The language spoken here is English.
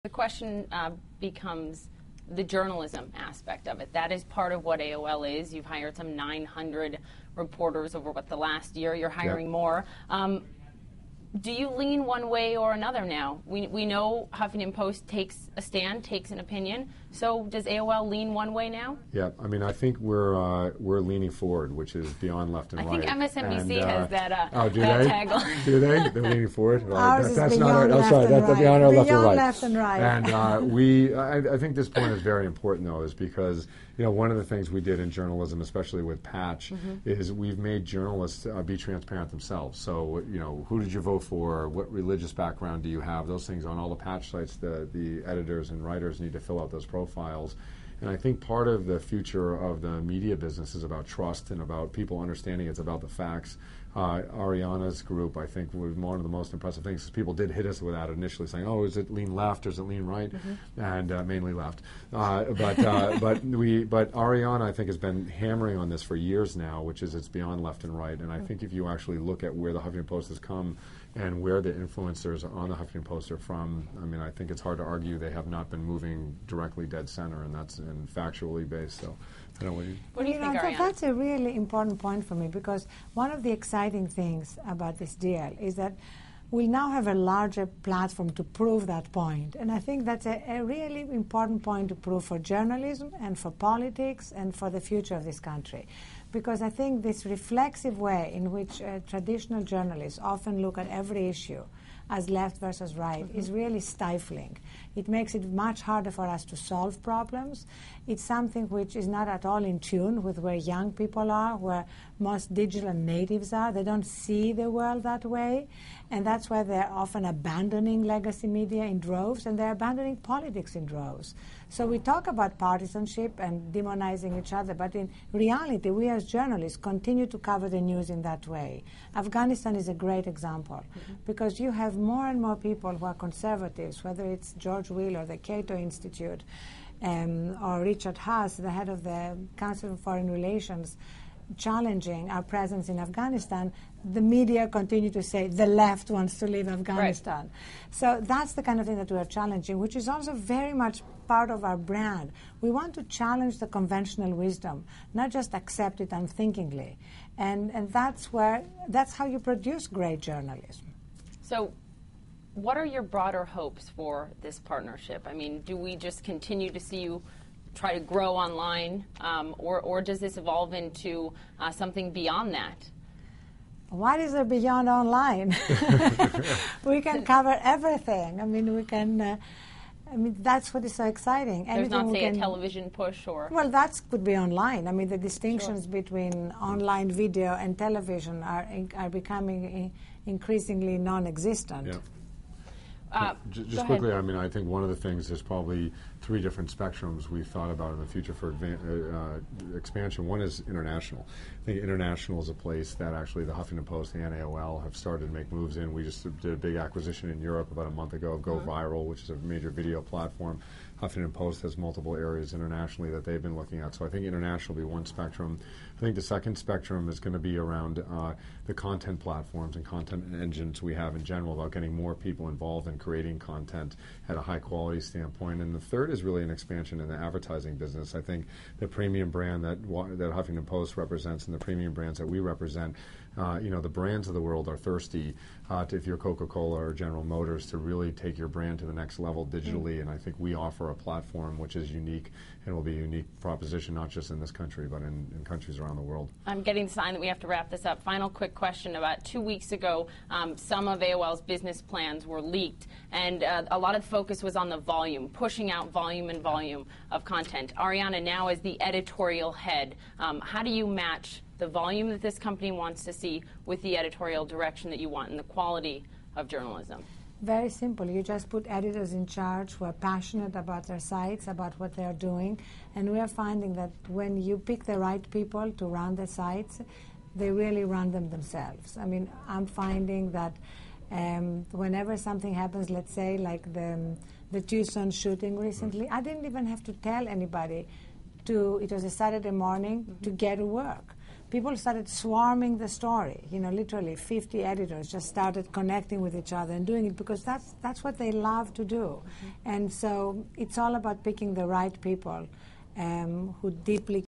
The question becomes the journalism aspect of it. That is part of what AOL is. You've hired some 900 reporters over the last year. You're hiring more. Do you lean one way or another now? We know Huffington Post takes a stand, takes an opinion. So does AOL lean one way now? Yeah, I mean, I think we're leaning forward, which is beyond left and right. I think MSNBC has that tagline. Do they? They're leaning forward? Ours is beyond left and right. Beyond our left and right. Left and right. And I think this point is very important, though, is because one of the things we did in journalism, especially with Patch, is we've made journalists be transparent themselves. So, who did you vote for? What religious background do you have? Those things on all the Patch sites, the editors and writers need to fill out those profiles. And I think part of the future of the media business is about trust and about people understanding it's about the facts. Arianna's group, I think, was one of the most impressive things, because people did hit us with that initially, saying, "Oh, is it lean left or is it lean right?" And mainly left. But Arianna, I think, has been hammering on this for years now, which is it's beyond left and right. And I think if you actually look at where the Huffington Post has come and where the influencers on the Huffington Post are from, I mean, I think it's hard to argue they have not been moving directly dead center, and that's factually based. So, I don't know what do you think, Arianna? That's a really important point for me, because one of the exciting things about this deal is that we now have a larger platform to prove that point. And I think that's a really important point to prove for journalism and for politics and for the future of this country. Because I think this reflexive way in which traditional journalists often look at every issue as left versus right is really stifling. It makes it much harder for us to solve problems. It's something which is not at all in tune with where young people are, where most digital natives are. They don't see the world that way, and that's why they're often abandoning legacy media in droves, and they're abandoning politics in droves. So we talk about partisanship and demonizing each other, but in reality, we as journalists continue to cover the news in that way. Afghanistan is a great example, because you have more and more people who are conservatives, whether it's George Will or the Cato Institute, or Richard Haas, the head of the Council on Foreign Relations, challenging our presence in Afghanistan. The media continue to say the left wants to leave Afghanistan. Right. So that's the kind of thing that we are challenging, which is also very much part of our brand. We want to challenge the conventional wisdom, not just accept it unthinkingly. And that's how you produce great journalism. So what are your broader hopes for this partnership? I mean, do we just continue to see you try to grow online, or does this evolve into something beyond that? What is there beyond online? We can cover everything. I mean, we can. That's what is so exciing. There's not, say, a television push, or? Well, that could be online. I mean, the distinctions between online video and television are becoming increasingly non-existent. Yeah. Just quickly, I mean, I think one of the things, there's probably 3 different spectrums we've thought about in the future for expansion. One is international. I think international is a place that actually the Huffington Post and AOL have started to make moves in. We just did a big acquisition in Europe about a month ago of Go Viral, which is a major video platform. Huffington Post has multiple areas internationally that they've been looking at. So I think international will be one spectrum. I think the second spectrum is going to be around the content platforms and content engines we have in general, about getting more people involved in creating content at a high quality standpoint. And the third is really an expansion in the advertising business. I think the premium brand that Huffington Post represents and the premium brands that we represent, the brands of the world are thirsty if you're Coca-Cola or General Motors, to really take your brand to the next level digitally. And I think we offer a platform which is unique and will be a unique proposition, not just in this country, but in countries around the world. I'm getting the sign that we have to wrap this up. Final quick question. About 2 weeks ago, some of AOL's business plans were leaked, and a lot of focus was on the volume, pushing out volume and volume of content. Arianna, now as the editorial head, how do you match the volume that this company wants to see with the editorial direction that you want and the quality of journalism? Very simple. You just put editors in charge who are passionate about their sites, about what they're doing. And we are finding that when you pick the right people to run the sites, they really run them themselves. I mean, I'm finding that whenever something happens, let's say like the Tucson shooting recently, I didn't even have to tell anybody it was a Saturday morning, to get to work. people started swarming the story. You know, literally 50 editors just started connecting with each other and doing it because that's what they love to do. Mm-hmm. And so it's all about picking the right people who deeply